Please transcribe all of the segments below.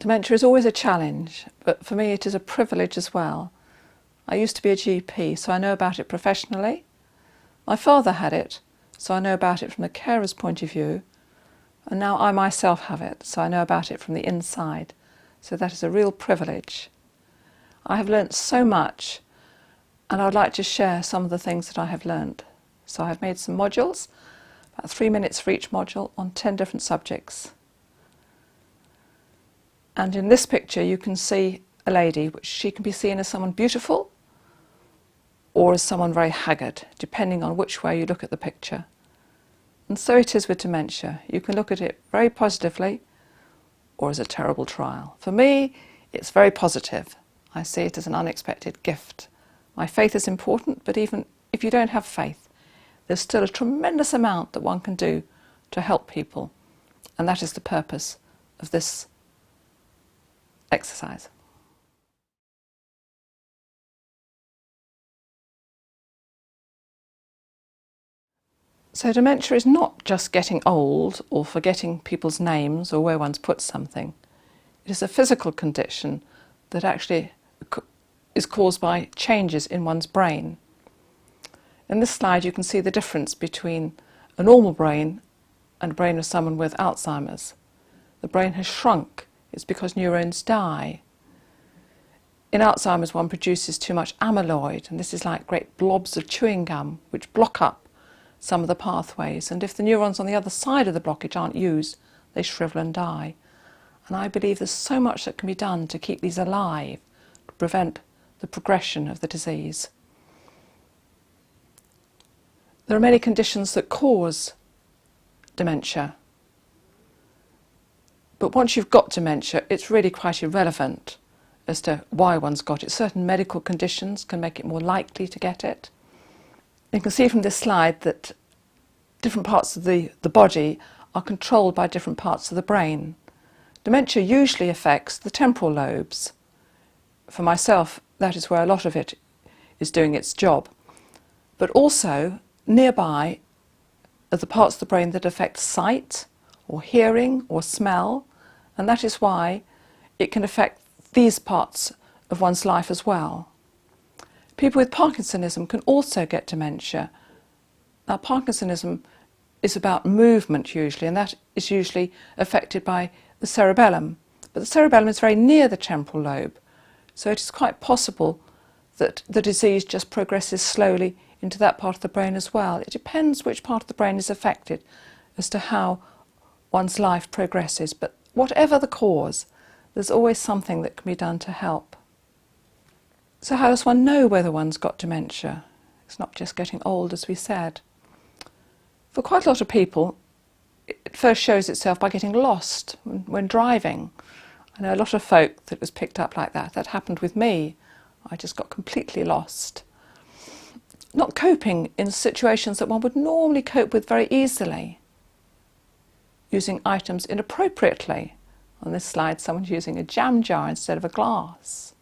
Dementia is always a challenge, but for me it is a privilege as well. I used to be a GP, so I know about it professionally. My father had it, so I know about it from the carer's point of view. And now I myself have it, so I know about it from the inside. So that is a real privilege. I have learnt so much, and I would like to share some of the things that I have learnt. So I have made some modules, about 3 minutes for each module, on 10 different subjects. And in this picture you can see a lady, which she can be seen as someone beautiful or as someone very haggard, depending on which way you look at the picture. And so it is with dementia. You can look at it very positively or as a terrible trial. For me, it's very positive. I see it as an unexpected gift. My faith is important, but even if you don't have faith, there's still a tremendous amount that one can do to help people. And that is the purpose of this exercise. So dementia is not just getting old or forgetting people's names or where one's put something. It is a physical condition that actually is caused by changes in one's brain. In this slide you can see the difference between a normal brain and a brain of someone with Alzheimer's. The brain has shrunk. It's because neurons die. In Alzheimer's one produces too much amyloid, and this is like great blobs of chewing gum which block up some of the pathways, and if the neurons on the other side of the blockage aren't used, they shrivel and die. And I believe there's so much that can be done to keep these alive, to prevent the progression of the disease. There are many conditions that cause dementia. But once you've got dementia, it's really quite irrelevant as to why one's got it. Certain medical conditions can make it more likely to get it. You can see from this slide that different parts of the body are controlled by different parts of the brain. Dementia usually affects the temporal lobes. For myself, that is where a lot of it is doing its job. But also, nearby are the parts of the brain that affect sight, or hearing, or smell, and that is why it can affect these parts of one's life as well. People with Parkinsonism can also get dementia. Now, Parkinsonism is about movement usually, and that is usually affected by the cerebellum. But the cerebellum is very near the temporal lobe, so it is quite possible that the disease just progresses slowly into that part of the brain as well. It depends which part of the brain is affected as to how one's life progresses, but whatever the cause, there's always something that can be done to help. So how does one know whether one's got dementia? It's not just getting old, as we said. For quite a lot of people, it first shows itself by getting lost when driving. I know a lot of folk that was picked up like that. That happened with me. I just got completely lost. Not coping in situations that one would normally cope with very easily. Using items inappropriately. On this slide, someone's using a jam jar instead of a glass,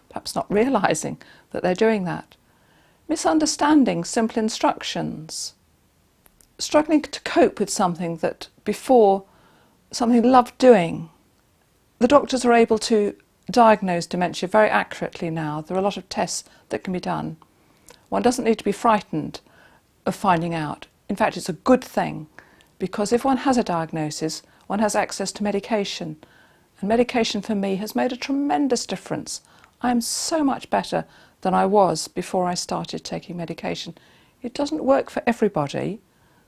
perhaps not realising that they're doing that. Misunderstanding simple instructions. Struggling to cope with something that before something loved doing. The doctors are able to diagnose dementia very accurately now. There are a lot of tests that can be done. One doesn't need to be frightened of finding out. In fact, it's a good thing, because if one has a diagnosis, one has access to medication. And medication for me has made a tremendous difference. I am so much better than I was before I started taking medication. It doesn't work for everybody,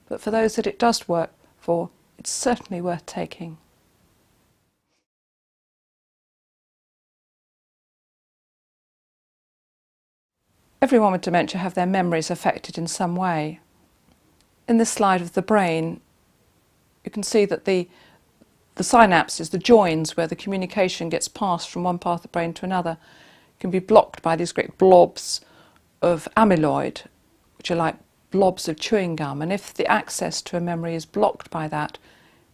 but for those that it does work for, it's certainly worth taking. Everyone with dementia have their memories affected in some way. In this slide of the brain, you can see that the synapses, the joins where the communication gets passed from one part of the brain to another, can be blocked by these great blobs of amyloid, which are like blobs of chewing gum. And if the access to a memory is blocked by that,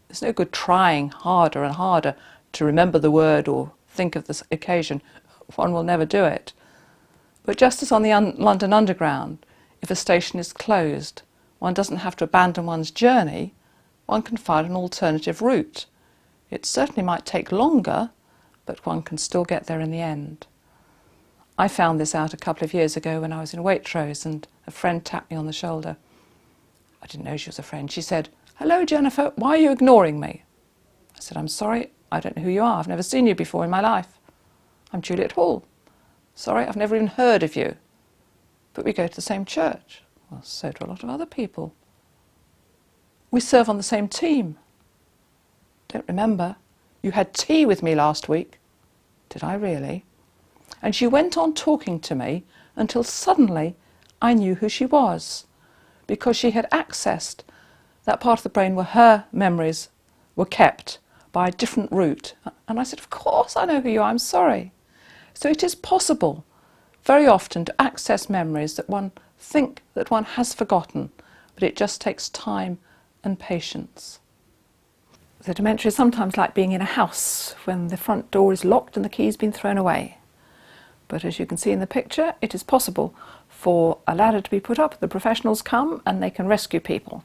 there's no good trying harder and harder to remember the word or think of this occasion. One will never do it. But just as on the London Underground, if a station is closed, one doesn't have to abandon one's journey, one can find an alternative route. It certainly might take longer, but one can still get there in the end. I found this out a couple of years ago when I was in Waitrose and a friend tapped me on the shoulder. I didn't know she was a friend. She said, "Hello, Jennifer, why are you ignoring me?" I said, "I'm sorry, I don't know who you are. I've never seen you before in my life. I'm Juliet Hall. Sorry, I've never even heard of you. But we go to the same church." Well, so do a lot of other people. "We serve on the same team." "Don't remember. You had tea with me last week." "Did I really?" And she went on talking to me until suddenly I knew who she was, because she had accessed that part of the brain where her memories were kept by a different route. And I said, "Of course I know who you are, I'm sorry." So it is possible very often to access memories that one think that one has forgotten, but it just takes time and patience. The dementia is sometimes like being in a house when the front door is locked and the key's been thrown away. But as you can see in the picture, it is possible for a ladder to be put up, the professionals come and they can rescue people.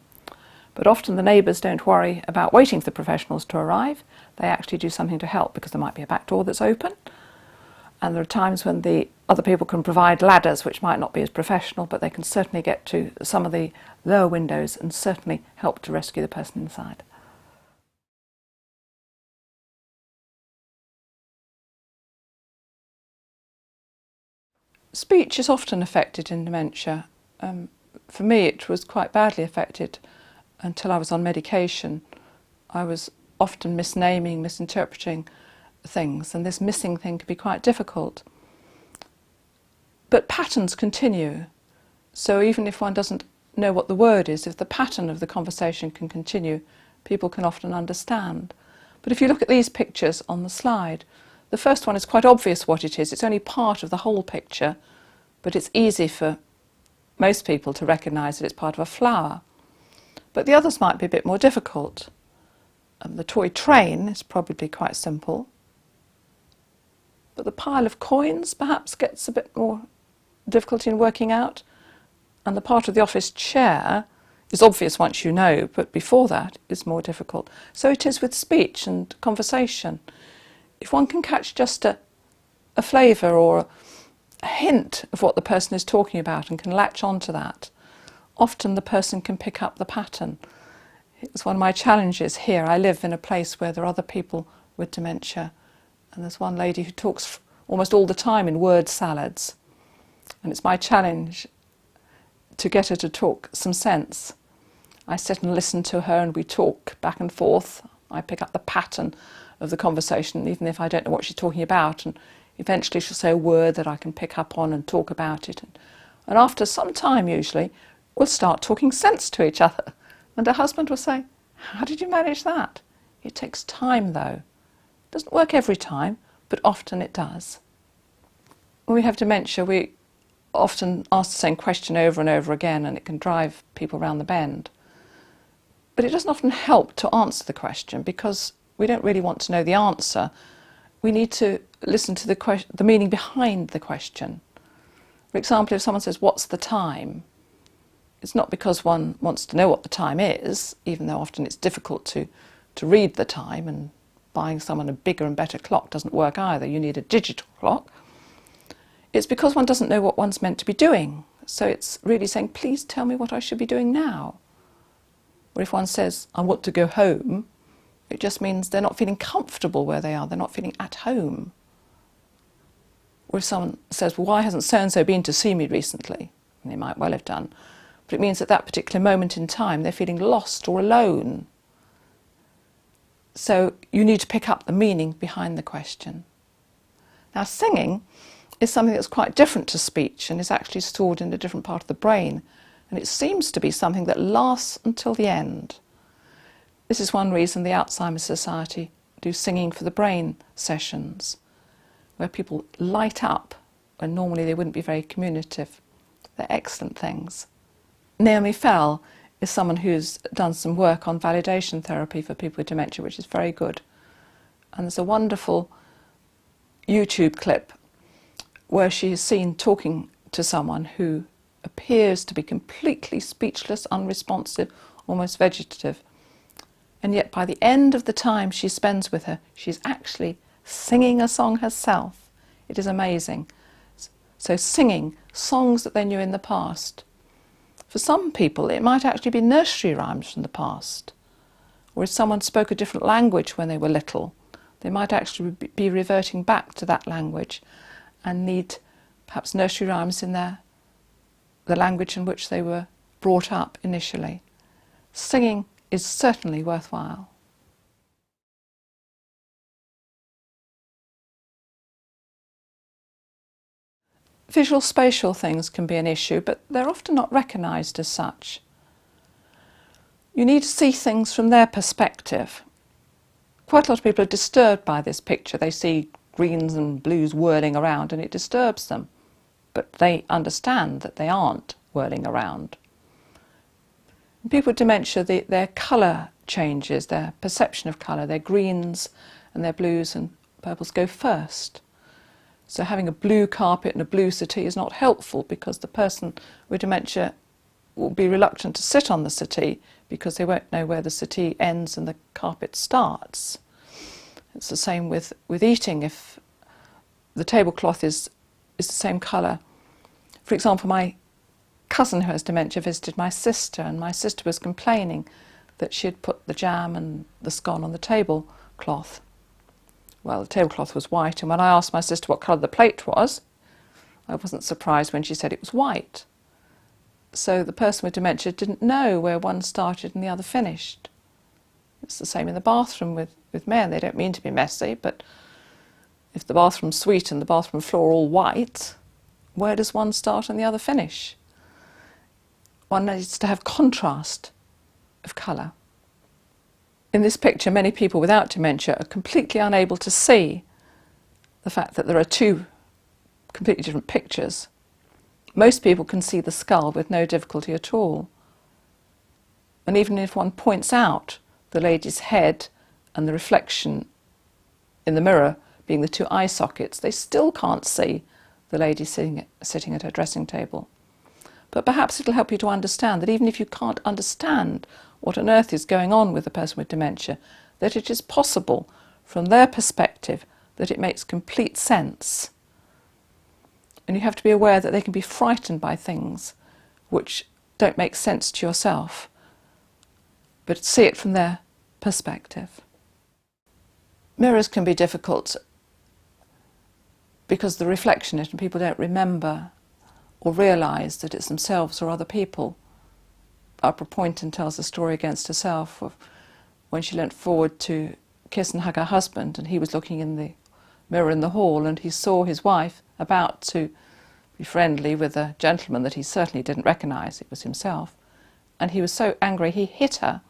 But often the neighbours don't worry about waiting for the professionals to arrive. They actually do something to help, because there might be a back door that's open. And there are times when the other people can provide ladders, which might not be as professional, but they can certainly get to some of the lower windows and certainly help to rescue the person inside. Speech is often affected in dementia. For me, it was quite badly affected until I was on medication. I was often misnaming, misinterpreting things, and this missing thing can be quite difficult. But patterns continue. So even if one doesn't know what the word is, if the pattern of the conversation can continue, people can often understand. But if you look at these pictures on the slide, the first one is quite obvious what it is. It's only part of the whole picture, but it's easy for most people to recognise that it's part of a flower. But the others might be a bit more difficult. The toy train is probably quite simple. But the pile of coins perhaps gets a bit more difficulty in working out. And the part of the office chair is obvious once you know, but before that is more difficult. So it is with speech and conversation. If one can catch just a flavour or a hint of what the person is talking about and can latch on to that, often the person can pick up the pattern. It's one of my challenges here. I live in a place where there are other people with dementia, and there's one lady who talks almost all the time in word salads, and it's my challenge to get her to talk some sense. I sit and listen to her and we talk back and forth. I pick up the pattern of the conversation, even if I don't know what she's talking about, and eventually she'll say a word that I can pick up on and talk about it. And after some time, usually, we'll start talking sense to each other. And her husband will say, "How did you manage that?" It takes time, though. It doesn't work every time, but often it does. When we have dementia, we often ask the same question over and over again, and it can drive people round the bend. But it doesn't often help to answer the question, because we don't really want to know the answer. We need to listen to the meaning behind the question. For example, if someone says, "What's the time?" it's not because one wants to know what the time is, even though often it's difficult to read the time, and buying someone a bigger and better clock doesn't work either. You need a digital clock. It's because one doesn't know what one's meant to be doing. So it's really saying, "Please tell me what I should be doing now." Or if one says, "I want to go home," it just means they're not feeling comfortable where they are. They're not feeling at home. Or if someone says, "Well, why hasn't so-and-so been to see me recently?" And they might well have done. But it means at that particular moment in time, they're feeling lost or alone. So you need to pick up the meaning behind the question. Now, singing is something that's quite different to speech and is actually stored in a different part of the brain. And it seems to be something that lasts until the end. This is one reason the Alzheimer's Society do singing for the brain sessions, where people light up when normally they wouldn't be very communicative. They're excellent things. Naomi Fell is someone who's done some work on validation therapy for people with dementia, which is very good. And there's a wonderful YouTube clip where she is seen talking to someone who appears to be completely speechless, unresponsive, almost vegetative. And yet by the end of the time she spends with her, she's actually singing a song herself. It is amazing. So singing songs that they knew in the past. For some people it might actually be nursery rhymes from the past. Or if someone spoke a different language when they were little, they might actually be reverting back to that language and need perhaps nursery rhymes in the language in which they were brought up initially. Singing is certainly worthwhile. Visual spatial things can be an issue, but they're often not recognised as such. You need to see things from their perspective. Quite a lot of people are disturbed by this picture. They see greens and blues whirling around and it disturbs them, but they understand that they aren't whirling around. In people with dementia, their colour changes, their perception of colour, their greens and their blues and purples go first. So having a blue carpet and a blue settee is not helpful because the person with dementia will be reluctant to sit on the settee because they won't know where the settee ends and the carpet starts. It's the same with eating. If the tablecloth is the same colour. For example, my cousin who has dementia visited my sister, and my sister was complaining that she had put the jam and the scone on the tablecloth. Well, the tablecloth was white, and when I asked my sister what colour the plate was, I wasn't surprised when she said it was white. So the person with dementia didn't know where one started and the other finished. It's the same in the bathroom with men. They don't mean to be messy, but if the bathroom suite and the bathroom floor are all white, where does one start and the other finish? One needs to have contrast of colour. In this picture, many people without dementia are completely unable to see the fact that there are two completely different pictures. Most people can see the skull with no difficulty at all. And even if one points out the lady's head and the reflection in the mirror being the two eye sockets, they still can't see the lady sitting at her dressing table. But perhaps it'll help you to understand that even if you can't understand what on earth is going on with the person with dementia, that it is possible from their perspective that it makes complete sense. And you have to be aware that they can be frightened by things which don't make sense to yourself, but see it from their perspective. Mirrors can be difficult because the reflection in it and people don't remember or realise that it's themselves or other people. Barbara Poynton tells a story against herself of when she leant forward to kiss and hug her husband, and he was looking in the mirror in the hall, and he saw his wife about to be friendly with a gentleman that he certainly didn't recognise. It was himself. And he was so angry he hit her,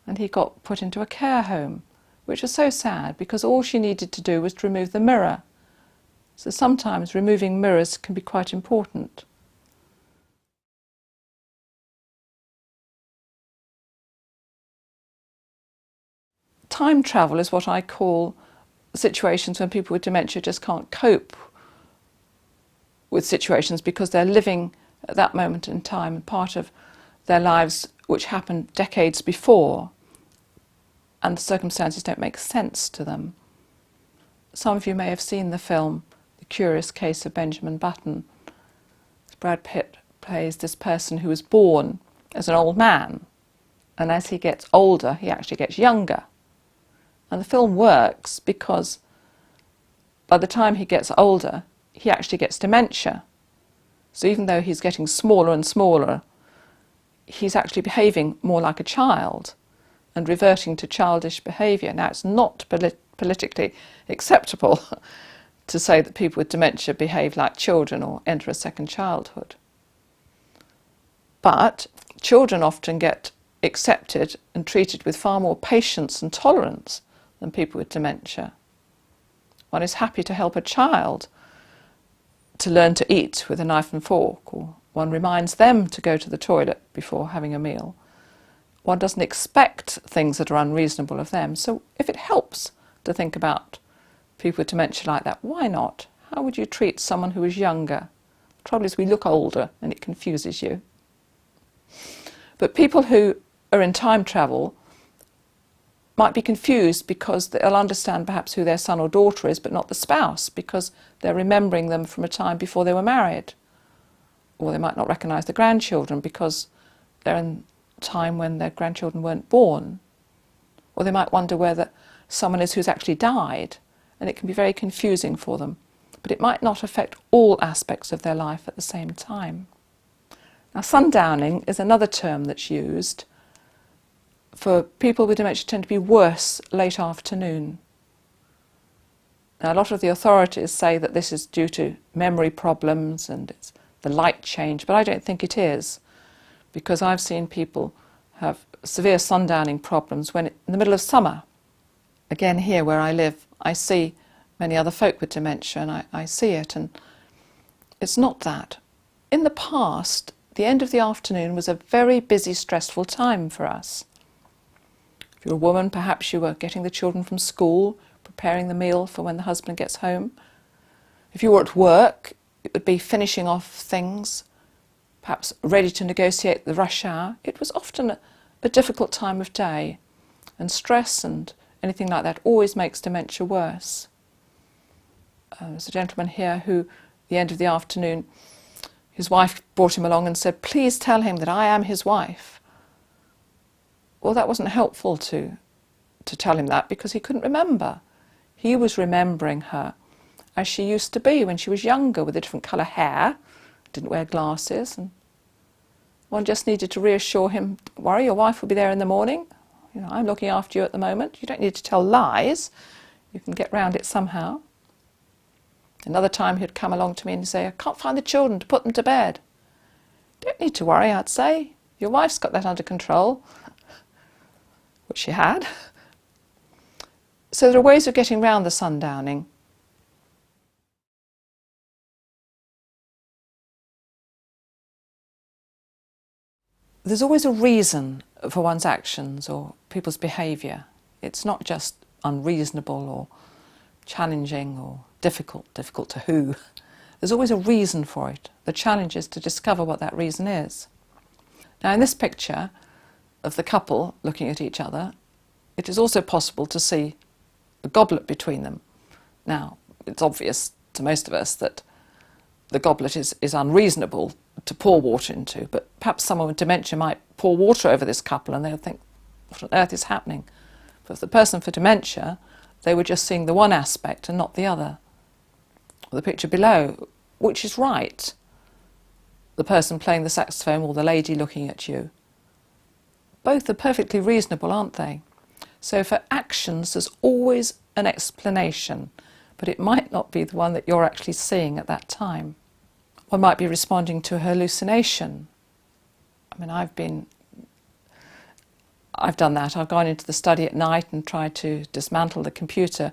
and he got put into a care home, which was so sad because all she needed to do was to remove the mirror. So sometimes removing mirrors can be quite important. Time travel is what I call situations when people with dementia just can't cope with situations because they're living at that moment in time and part of their lives which happened decades before, and the circumstances don't make sense to them. Some of you may have seen the film The Curious Case of Benjamin Button. Brad Pitt plays this person who was born as an old man, and as he gets older he actually gets younger. And the film works because by the time he gets older, he actually gets dementia. So even though he's getting smaller and smaller, he's actually behaving more like a child and reverting to childish behaviour. Now, it's not politically acceptable to say that people with dementia behave like children or enter a second childhood. But children often get accepted and treated with far more patience and tolerance than people with dementia. One is happy to help a child to learn to eat with a knife and fork, or one reminds them to go to the toilet before having a meal. One doesn't expect things that are unreasonable of them. So if it helps to think about people with dementia like that, why not? How would you treat someone who is younger? The trouble is we look older and it confuses you. But people who are in time travel might be confused because they'll understand perhaps who their son or daughter is, but not the spouse, because they're remembering them from a time before they were married. Or they might not recognise the grandchildren because they're in a time when their grandchildren weren't born. Or they might wonder whether someone is who's actually died, and it can be very confusing for them. But it might not affect all aspects of their life at the same time. Now, sundowning is another term that's used for people with dementia tend to be worse late afternoon. Now, a lot of the authorities say that this is due to memory problems and it's the light change, but I don't think it is, because I've seen people have severe sundowning problems when in the middle of summer. Again, here where I live, I see many other folk with dementia, and I see it, and it's not that. In the past, the end of the afternoon was a very busy, stressful time for us. If you're a woman, perhaps you were getting the children from school, preparing the meal for when the husband gets home. If you were at work, it would be finishing off things, perhaps ready to negotiate the rush hour. It was often a difficult time of day, and stress and anything like that always makes dementia worse. There's a gentleman here who, at the end of the afternoon, his wife brought him along and said, "Please tell him that I am his wife." Well, that wasn't helpful to tell him that, because he couldn't remember. He was remembering her as she used to be when she was younger, with a different colour hair, didn't wear glasses, and one just needed to reassure him, "Don't worry, your wife will be there in the morning. You know, I'm looking after you at the moment. You don't need to tell lies. You can get round it somehow." Another time he'd come along to me and say, "I can't find the children to put them to bed." "Don't need to worry," I'd say. "Your wife's got that under control," which she had. So there are ways of getting round the sundowning. There's always a reason for one's actions or people's behaviour. It's not just unreasonable or challenging or difficult to who. There's always a reason for it. The challenge is to discover what that reason is. Now, in this picture of the couple looking at each other, it is also possible to see a goblet between them. Now, it's obvious to most of us that the goblet is unreasonable to pour water into, but perhaps someone with dementia might pour water over this couple and they'll think, what on earth is happening? But for the person for dementia, they were just seeing the one aspect and not the other. The picture below, which is right? The person playing the saxophone or the lady looking at you? Both are perfectly reasonable, aren't they? So for actions, there's always an explanation, but it might not be the one that you're actually seeing at that time. One might be responding to a hallucination. I mean, I've done that. I've gone into the study at night and tried to dismantle the computer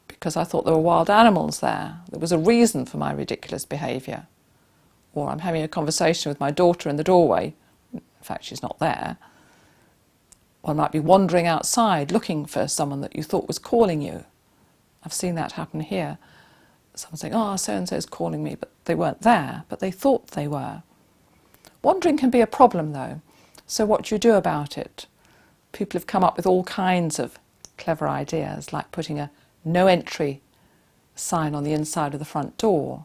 because I thought there were wild animals there. There was a reason for my ridiculous behaviour. Or I'm having a conversation with my daughter in the doorway. In fact, she's not there. One might be wandering outside looking for someone that you thought was calling you. I've seen that happen here. Someone saying, "Oh, so-and-so's calling me," but they weren't there, but they thought they were. Wandering can be a problem, though. So what do you do about it? People have come up with all kinds of clever ideas, like putting a no entry sign on the inside of the front door,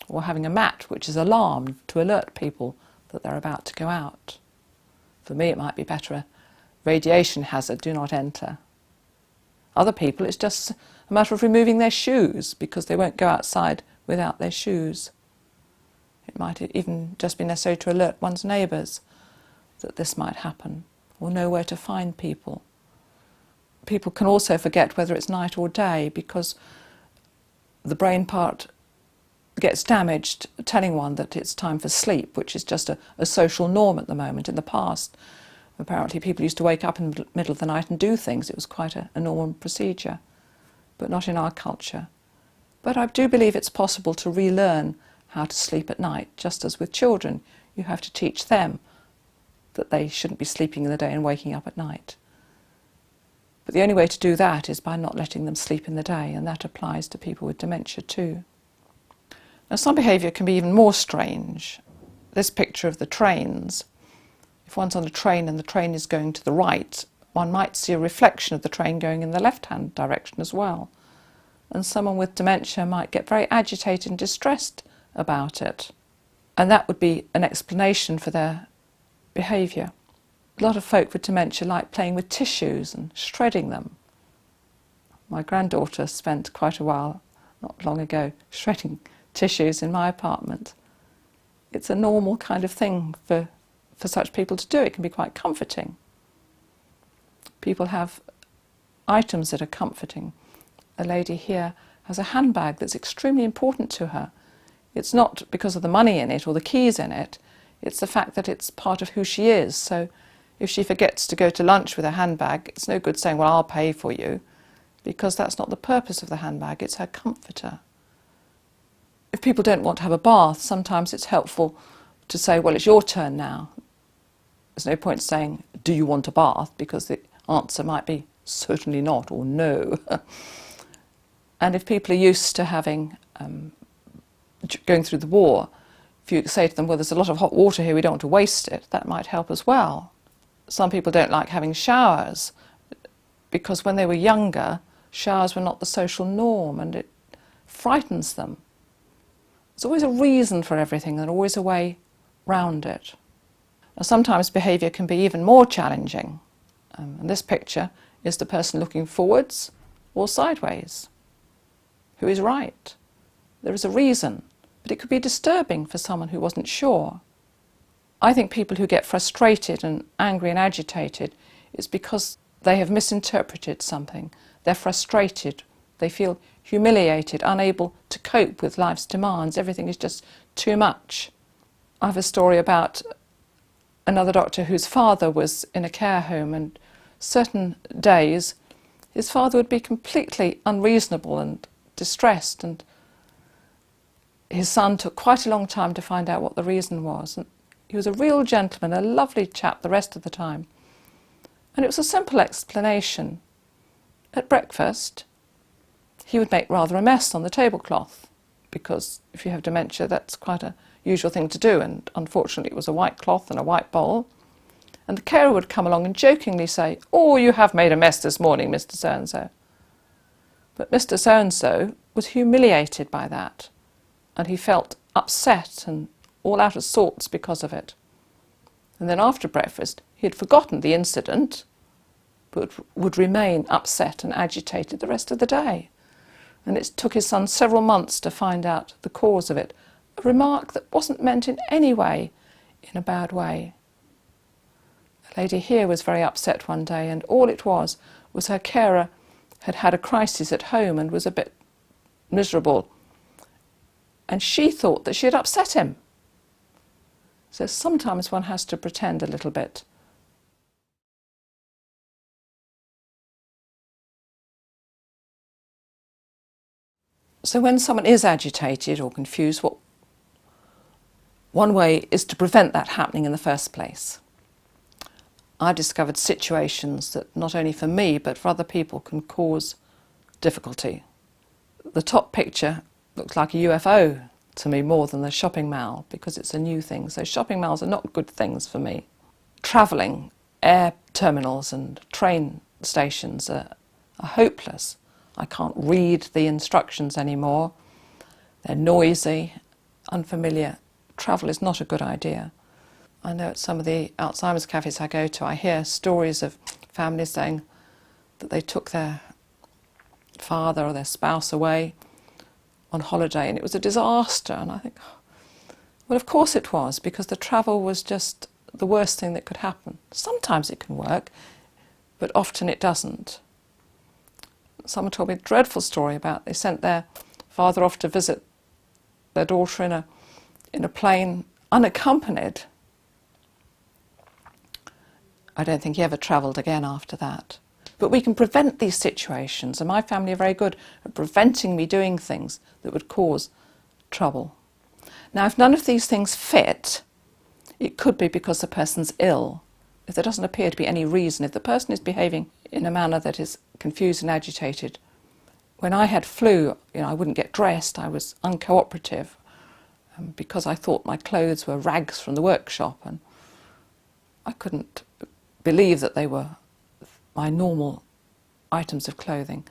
or having a mat which is alarmed to alert people that they're about to go out. For me, it might be better a radiation hazard, do not enter. Other people, it's just a matter of removing their shoes because they won't go outside without their shoes. It might even just be necessary to alert one's neighbours that this might happen, or know where to find people. People can also forget whether it's night or day because the brain part gets damaged telling one that it's time for sleep, which is just a social norm at the moment. In the past, apparently people used to wake up in the middle of the night and do things. It was quite a normal procedure, but not in our culture. But I do believe it's possible to relearn how to sleep at night, just as with children. You have to teach them that they shouldn't be sleeping in the day and waking up at night. But the only way to do that is by not letting them sleep in the day, and that applies to people with dementia too. Now, some behaviour can be even more strange. This picture of the trains, if one's on a train and the train is going to the right, one might see a reflection of the train going in the left-hand direction as well. And someone with dementia might get very agitated and distressed about it. And that would be an explanation for their behaviour. A lot of folk with dementia like playing with tissues and shredding them. My granddaughter spent quite a while, not long ago, shredding tissues in my apartment. It's a normal kind of thing for such people to do. It can be quite comforting. People have items that are comforting. A lady here has a handbag that's extremely important to her. It's not because of the money in it or the keys in it, it's the fact that it's part of who she is. So if she forgets to go to lunch with her handbag, it's no good saying, well, I'll pay for you, because that's not the purpose of the handbag, it's her comforter. If people don't want to have a bath, sometimes it's helpful to say, well, it's your turn now. There's no point saying, do you want a bath? Because the answer might be certainly not or no. And if people are used to having, going through the war, if you say to them, well, there's a lot of hot water here, we don't want to waste it, that might help as well. Some people don't like having showers because when they were younger, showers were not the social norm and it frightens them. There's always a reason for everything and always a way round it. Now, sometimes behaviour can be even more challenging. And this picture is the person looking forwards or sideways. Who is right? There is a reason, but it could be disturbing for someone who wasn't sure. I think people who get frustrated and angry and agitated is because they have misinterpreted something. They're frustrated, they feel humiliated, unable to cope with life's demands. Everything is just too much. I have a story about another doctor whose father was in a care home, and certain days his father would be completely unreasonable and distressed, and his son took quite a long time to find out what the reason was. And he was a real gentleman, a lovely chap the rest of the time. And it was a simple explanation. At breakfast, he would make rather a mess on the tablecloth, because if you have dementia, that's quite a usual thing to do, and unfortunately it was a white cloth and a white bowl. And the carer would come along and jokingly say, "Oh, you have made a mess this morning, Mr. So-and-so." But Mr. So-and-so was humiliated by that, and he felt upset and all out of sorts because of it. And then after breakfast, he had forgotten the incident, but would remain upset and agitated the rest of the day. And it took his son several months to find out the cause of it, a remark that wasn't meant in any way in a bad way. A lady here was very upset one day, and all it was her carer had had a crisis at home and was a bit miserable, and she thought that she had upset him. So sometimes one has to pretend a little bit. So when someone is agitated or confused, one way is to prevent that happening in the first place. I've discovered situations that not only for me but for other people can cause difficulty. The top picture looks like a UFO to me more than the shopping mall, because it's a new thing. So shopping malls are not good things for me. Travelling, air terminals and train stations are hopeless. I can't read the instructions anymore. They're noisy, unfamiliar. Travel is not a good idea. I know at some of the Alzheimer's cafes I go to, I hear stories of families saying that they took their father or their spouse away on holiday and it was a disaster. And I think, well, of course it was, because the travel was just the worst thing that could happen. Sometimes it can work, but often it doesn't. Someone told me a dreadful story about they sent their father off to visit their daughter in a plane unaccompanied. I don't think he ever travelled again after that. But we can prevent these situations, and my family are very good at preventing me doing things that would cause trouble. Now, if none of these things fit, it could be because the person's ill. If there doesn't appear to be any reason, if the person is behaving in a manner that is confused and agitated. When I had flu, I wouldn't get dressed. I was uncooperative because I thought my clothes were rags from the workshop, and I couldn't believe that they were my normal items of clothing.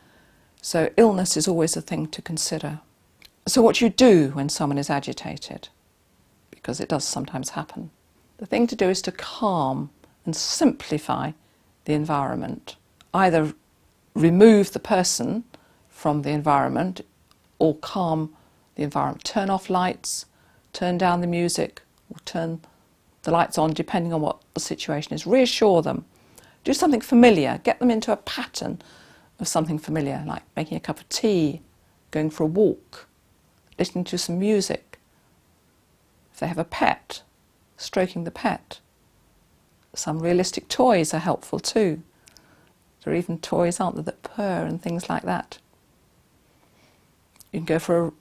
So illness is always a thing to consider. So what you do when someone is agitated, because it does sometimes happen, the thing to do is to calm and simplify the environment. Either remove the person from the environment or calm the environment. Turn off lights, turn down the music, or turn the lights on depending on what the situation is. Reassure them. Do something familiar. Get them into a pattern of something familiar, like making a cup of tea, going for a walk, listening to some music. If they have a pet, stroking the pet. Some realistic toys are helpful too. There are even toys, aren't there, that purr and things like that. You can go for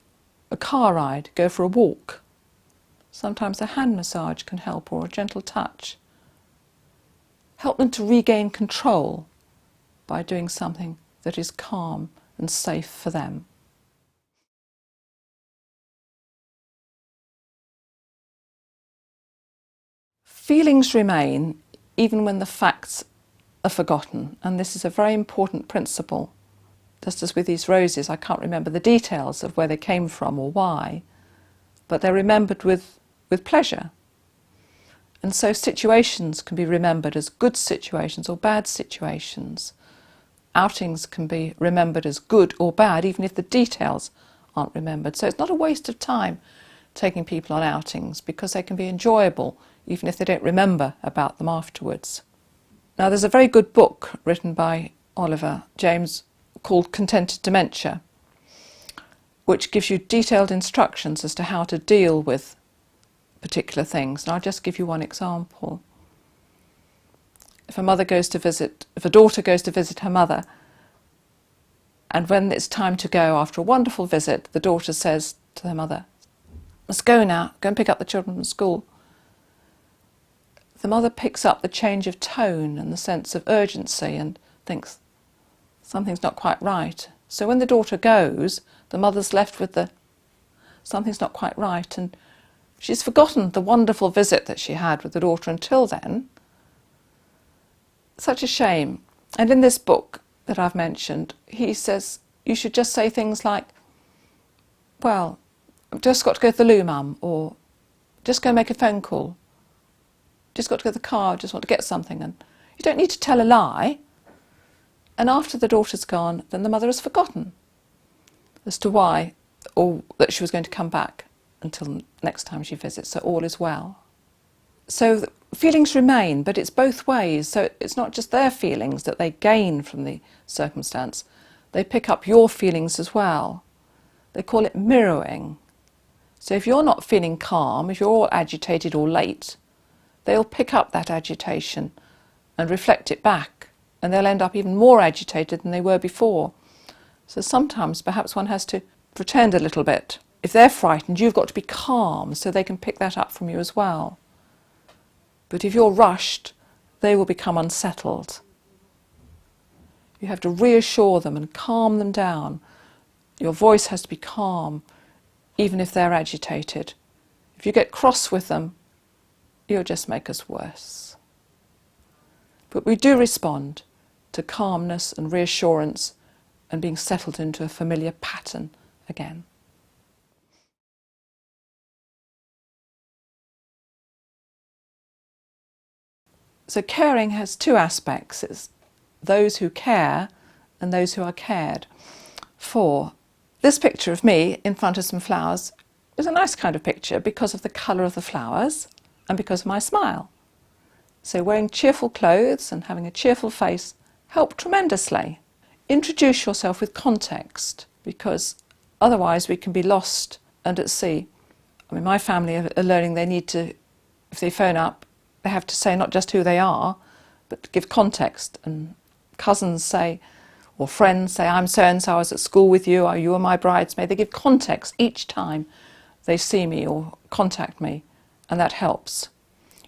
a car ride, go for a walk. Sometimes a hand massage can help, or a gentle touch. Help them to regain control by doing something that is calm and safe for them. Feelings remain even when the facts are forgotten, and this is a very important principle. Just as with these roses, I can't remember the details of where they came from or why, but they're remembered with pleasure. And so situations can be remembered as good situations or bad situations. Outings can be remembered as good or bad, even if the details aren't remembered. So it's not a waste of time taking people on outings, because they can be enjoyable, even if they don't remember about them afterwards. Now, there's a very good book written by Oliver James called Contented Dementia, which gives you detailed instructions as to how to deal with particular things. And I'll just give you one example. If a daughter goes to visit her mother, and when it's time to go after a wonderful visit, the daughter says to her mother, "Let's go now, go and pick up the children from school." The mother picks up the change of tone and the sense of urgency and thinks something's not quite right. So when the daughter goes, the mother's left with the something's not quite right, and she's forgotten the wonderful visit that she had with the daughter until then. Such a shame. And in this book that I've mentioned, he says you should just say things like, "Well, I've just got to go to the loo, Mum," or "Just go and make a phone call. Just got to go to the car, just want to get something." And you don't need to tell a lie. And after the daughter's gone, then the mother has forgotten as to why, or that she was going to come back until next time she visits, so all is well. So feelings remain, but it's both ways. So it's not just their feelings that they gain from the circumstance. They pick up your feelings as well. They call it mirroring. So if you're not feeling calm, if you're all agitated or late, they'll pick up that agitation and reflect it back, and they'll end up even more agitated than they were before. So sometimes perhaps one has to pretend a little bit. If they're frightened, you've got to be calm so they can pick that up from you as well. But if you're rushed, they will become unsettled. You have to reassure them and calm them down. Your voice has to be calm, even if they're agitated. If you get cross with them, you'll just make us worse. But we do respond to calmness and reassurance and being settled into a familiar pattern again. So caring has two aspects. It's those who care and those who are cared for. This picture of me in front of some flowers is a nice kind of picture because of the colour of the flowers and because of my smile. So wearing cheerful clothes and having a cheerful face help tremendously. Introduce yourself with context, because otherwise we can be lost and at sea. I mean, my family are learning they need to, if they phone up, they have to say not just who they are, but give context. And cousins say, or friends say, "I'm so-and-so, I was at school with you," or "You were my bridesmaid." They give context each time they see me or contact me, and that helps.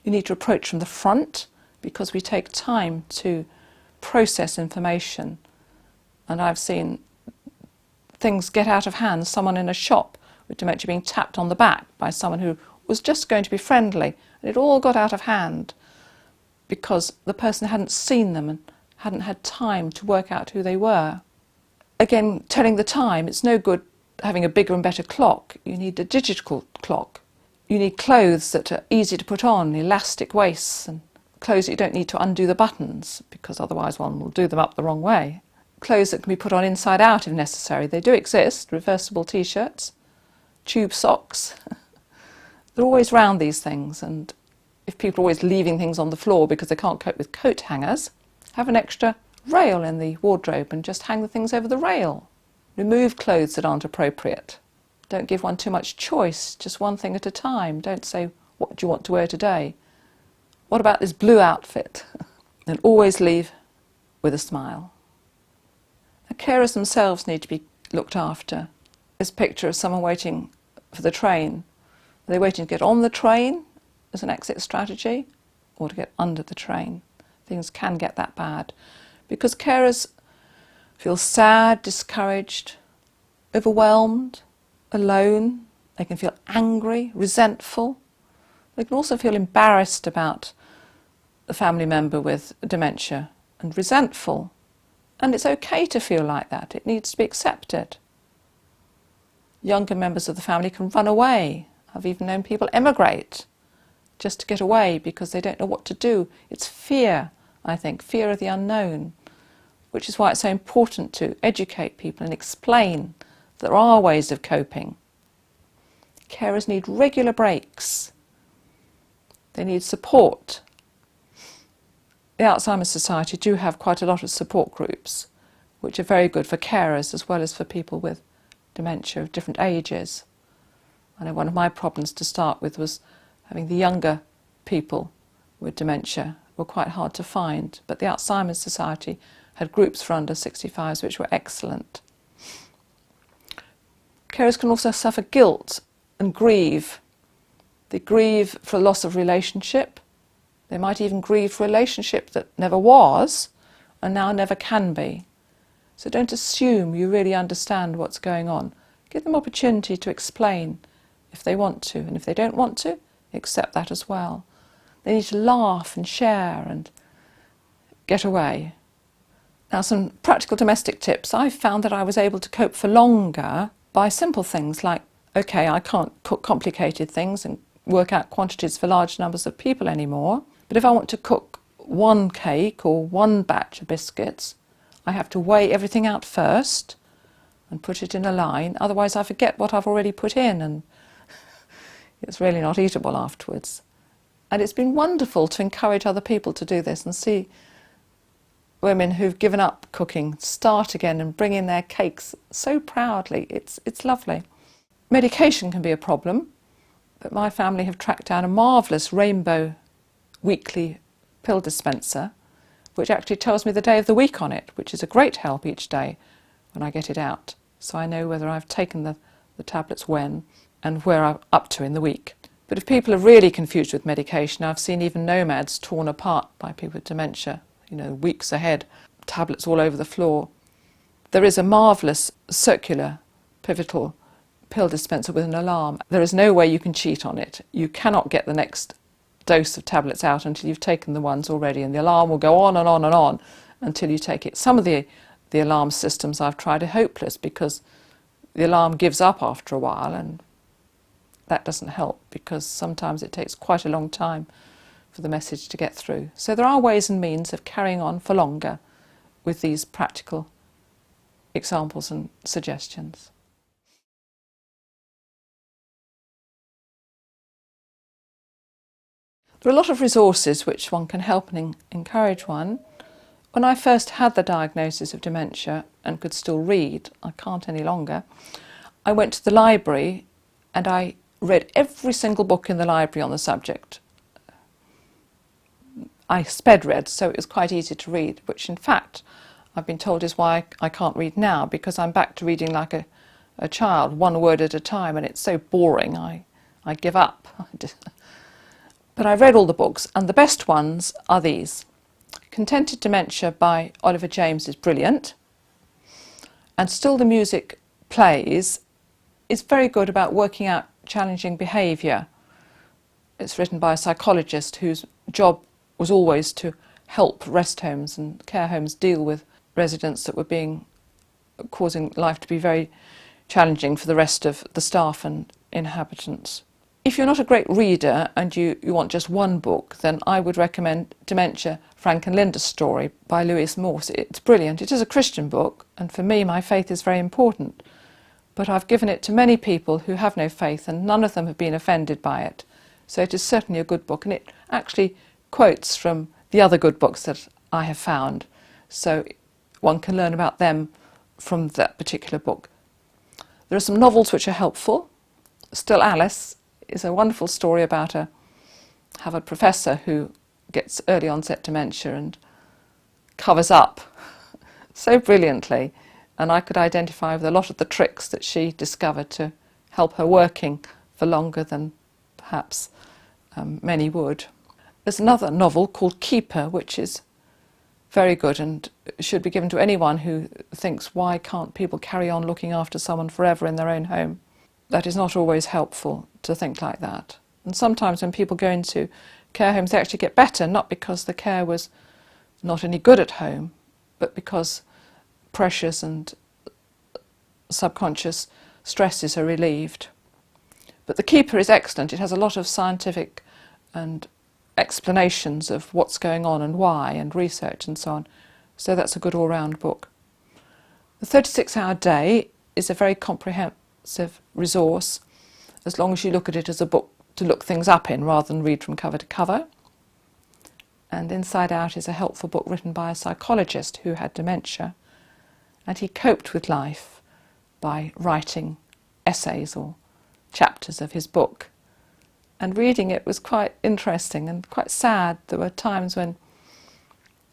You need to approach from the front, because we take time to process information. And I've seen things get out of hand. Someone in a shop with dementia being tapped on the back by someone who was just going to be friendly, and it all got out of hand because the person hadn't seen them and hadn't had time to work out who they were. Again, telling the time, it's no good having a bigger and better clock. You need a digital clock. You need clothes that are easy to put on, elastic waists, and clothes that you don't need to undo the buttons, because otherwise one will do them up the wrong way. Clothes that can be put on inside out if necessary. They do exist, reversible t-shirts, tube socks. They're always round, these things, and if people are always leaving things on the floor because they can't cope with coat hangers, have an extra rail in the wardrobe and just hang the things over the rail. Remove clothes that aren't appropriate. Don't give one too much choice, just one thing at a time. Don't say, what do you want to wear today? What about this blue outfit? And always leave with a smile. The carers themselves need to be looked after. This picture of someone waiting for the train. Are they waiting to get on the train as an exit strategy, or to get under the train? Things can get that bad, because carers feel sad, discouraged, overwhelmed, alone. They can feel angry, resentful. They can also feel embarrassed about the family member with dementia and resentful. And it's okay to feel like that. It needs to be accepted. Younger members of the family can run away. I've even known people emigrate just to get away because they don't know what to do. It's fear, I think, fear of the unknown, which is why it's so important to educate people and explain that there are ways of coping. Carers need regular breaks. They need support. The Alzheimer's Society do have quite a lot of support groups, which are very good for carers as well as for people with dementia of different ages. I know one of my problems to start with was having the younger people with dementia were quite hard to find, but the Alzheimer's Society had groups for under 65s which were excellent. Carers can also suffer guilt and grieve. They grieve for a loss of relationship. They might even grieve for a relationship that never was and now never can be. So don't assume you really understand what's going on. Give them opportunity to explain if they want to, and if they don't want to, accept that as well. They need to laugh and share and get away. Now, some practical domestic tips. I found that I was able to cope for longer by simple things like, okay, I can't cook complicated things and work out quantities for large numbers of people anymore, but if I want to cook one cake or one batch of biscuits, I have to weigh everything out first and put it in a line, otherwise I forget what I've already put in and it's really not eatable afterwards. And it's been wonderful to encourage other people to do this and see women who've given up cooking start again and bring in their cakes so proudly. It's lovely. Medication can be a problem, but my family have tracked down a marvellous rainbow weekly pill dispenser, which actually tells me the day of the week on it, which is a great help each day when I get it out. So I know whether I've taken the tablets when and where I'm up to in the week. But if people are really confused with medication, I've seen even nomads torn apart by people with dementia, weeks ahead, tablets all over the floor. There is a marvellous circular pivotal pill dispenser with an alarm. There is no way you can cheat on it. You cannot get the next dose of tablets out until you've taken the ones already, and the alarm will go on and on and on until you take it. Some of the alarm systems I've tried are hopeless because the alarm gives up after a while, and that doesn't help because sometimes it takes quite a long time for the message to get through. So there are ways and means of carrying on for longer with these practical examples and suggestions. There are a lot of resources which one can help and encourage one. When I first had the diagnosis of dementia and could still read, I can't any longer, I went to the library and I read every single book in the library on the subject. I sped read, so it was quite easy to read, which in fact I've been told is why I can't read now, because I'm back to reading like a child, one word at a time, and it's so boring I give up. But I read all the books, and the best ones are these. Contented Dementia by Oliver James is brilliant, and Still the Music Plays is very good about working out challenging behaviour. It's written by a psychologist whose job was always to help rest homes and care homes deal with residents that were causing life to be very challenging for the rest of the staff and inhabitants. If you're not a great reader and you want just one book, then I would recommend Dementia, Frank and Linda's Story by Louise Morse. It's brilliant. It is a Christian book, and for me my faith is very important. But I've given it to many people who have no faith, and none of them have been offended by it. So it is certainly a good book, and it actually quotes from the other good books that I have found. So one can learn about them from that particular book. There are some novels which are helpful. Still Alice is a wonderful story about a Harvard professor who gets early onset dementia and covers up so brilliantly, and I could identify with a lot of the tricks that she discovered to help her working for longer than perhaps many would. There's another novel called Keeper, which is very good and should be given to anyone who thinks, why can't people carry on looking after someone forever in their own home? That is not always helpful to think like that. And sometimes when people go into care homes, they actually get better, not because the care was not any good at home, but because pressures and subconscious stresses are relieved. But The Keeper is excellent. It has a lot of scientific and explanations of what's going on and why, and research and so on. So that's a good all-round book. The 36-Hour Day is a very comprehensive resource, as long as you look at it as a book to look things up in rather than read from cover to cover. And Inside Out is a helpful book written by a psychologist who had dementia, and he coped with life by writing essays or chapters of his book. And reading it was quite interesting and quite sad. There were times when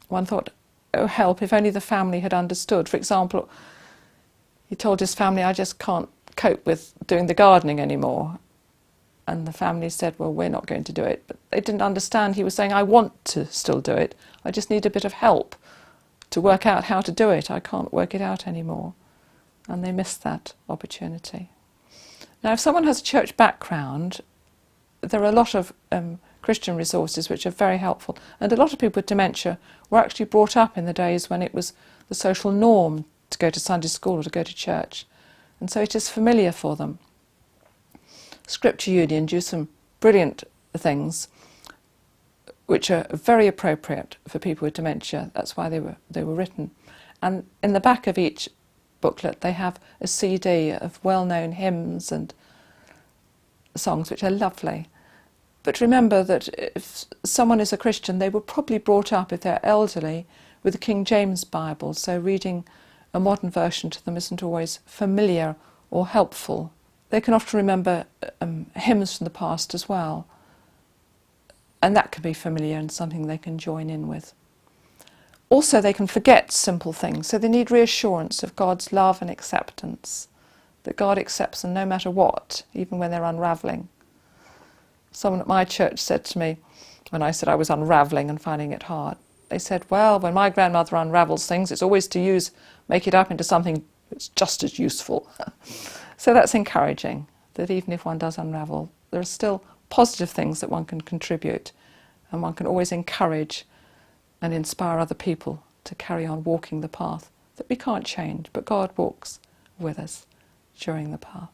one thought, oh help, if only the family had understood. For example, he told his family, I just can't cope with doing the gardening anymore. And the family said, well, we're not going to do it. But they didn't understand. He was saying, I want to still do it. I just need a bit of help to work out how to do it. I can't work it out anymore. And they missed that opportunity. Now, if someone has a church background, there are a lot of Christian resources which are very helpful. And a lot of people with dementia were actually brought up in the days when it was the social norm to go to Sunday school or to go to church. And so it is familiar for them. Scripture Union do some brilliant things which are very appropriate for people with dementia. That's why they were written. And in the back of each booklet they have a CD of well-known hymns and songs which are lovely. But remember that if someone is a Christian, they were probably brought up, if they're elderly, with the King James Bible, so reading a modern version to them isn't always familiar or helpful. They can often remember hymns from the past as well, and that can be familiar and something they can join in with. Also, they can forget simple things, so they need reassurance of God's love and acceptance, that God accepts them no matter what, even when they're unravelling. Someone at my church said to me, when I said I was unravelling and finding it hard, they said, well, when my grandmother unravels things, it's always to make it up into something that's just as useful. So that's encouraging, that even if one does unravel, there are still positive things that one can contribute, and one can always encourage and inspire other people to carry on walking the path that we can't change, but God walks with us during the path.